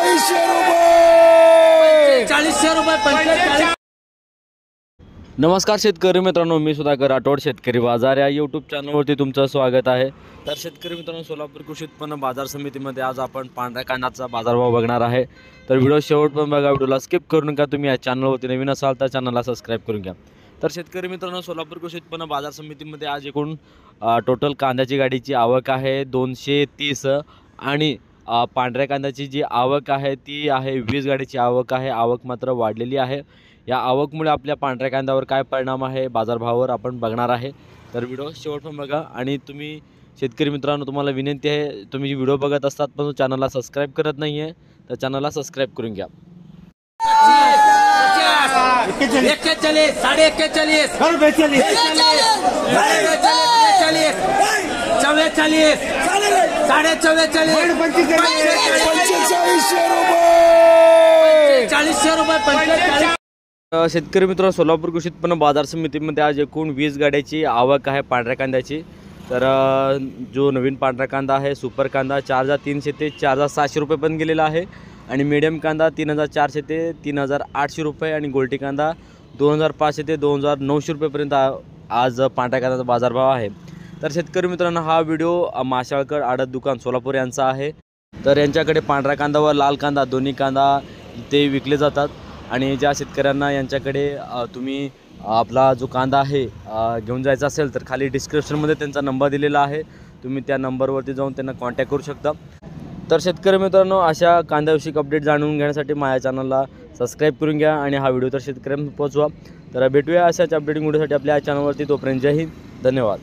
₹45 नमस्कार शेतकरी मित्रांनो, मी सुधाकर राठोड शेतकरी बाजार या यूट्यूब चॅनलवरती तुमचं स्वागत आहे। तर शेतकरी मित्रांनो, सोलापूर कृषी उत्पन्न बाजार समितीमध्ये आज आपण पांढऱ्या कांद्याचा बाजारभाव बघणार आहे। तर व्हिडिओ शेवटपर्यंत बघा, व्हिडिओला स्किप करू नका। तुम्ही या चॅनलवरती नवीन असाल तर चॅनलला सबस्क्राईब करून घ्या। तर शेतकरी मित्रांनो, सोलापूर कृषी उत्पन्न बाजार समितीमध्ये आज एकूण टोटल कांद्याची गाडीची आवक आहे 230 आणि पांढऱ्या कांद्याची जी आवक आहे ती आहे 20 गाडीची आवक आहे। आवक मात्र वाढलेली आहे। या आवकमुळे आपल्या पांढऱ्या कांद्यावर काय परिणाम आहे बाजारभावावर आपण बघणार आहे। तर व्हिडिओ शेवटपर्यंत बघा। आणि तुम्ही शेतकरी मित्रांनो, तुम्हाला विनंती आहे, तुम्ही व्हिडिओ बघत असतात पण चॅनलला सबस्क्राईब करत नाही आहे तर चॅनलला सबस्क्राईब करून घ्या। 41, 41, 45 शेतकरी मित्रांनो, सोलापूर कृषी उत्पन्न बाजार समितीमध्ये आज एकूण 20 गाड्याची आवक आहे पांढऱ्या कांद्याची। तर जो नवीन पांढरा कांदा आहे सुपर कांदा 4300 ते 4700 रुपये पण गेलेला आहे आणि मीडियम कांदा 3400 ते 3800 रुपये आणि गोल्टी कांदा 2500 ते 2900 रुपयेपर्यंत आज पांढऱ्या कांद्याचा बाजारभाव आहे। तर शेतकरी मित्रांनो, हा व्हिडिओ माशाळकर आडत दुकान सोलापूर यांचा आहे। तर यांच्याकडे पांढरा कांदा व लाल कांदा दोन्ही कांदा ते विकले जातात आणि ज्या शेतकऱ्यांना यांच्याकडे तुम्ही आपला जो कांदा आहे घेऊन जायचा असेल तर खाली डिस्क्रिप्शनमध्ये त्यांचा नंबर दिलेला आहे, तुम्ही त्या नंबरवरती जाऊन त्यांना कॉन्टॅक्ट करू शकता। तर शेतकरी मित्रांनो, अशा कांद्याविषयी अपडेट जाणून घेण्यासाठी माझ्या चॅनलला सबस्क्राईब करून घ्या आणि हा व्हिडिओ तर शेतकऱ्यांना पोहोचवा। तर भेटूया अशाच अपडेटिंग व्हिडिओसाठी आपल्या चॅनलवरती। तोपर्यंत जय हिंद, धन्यवाद।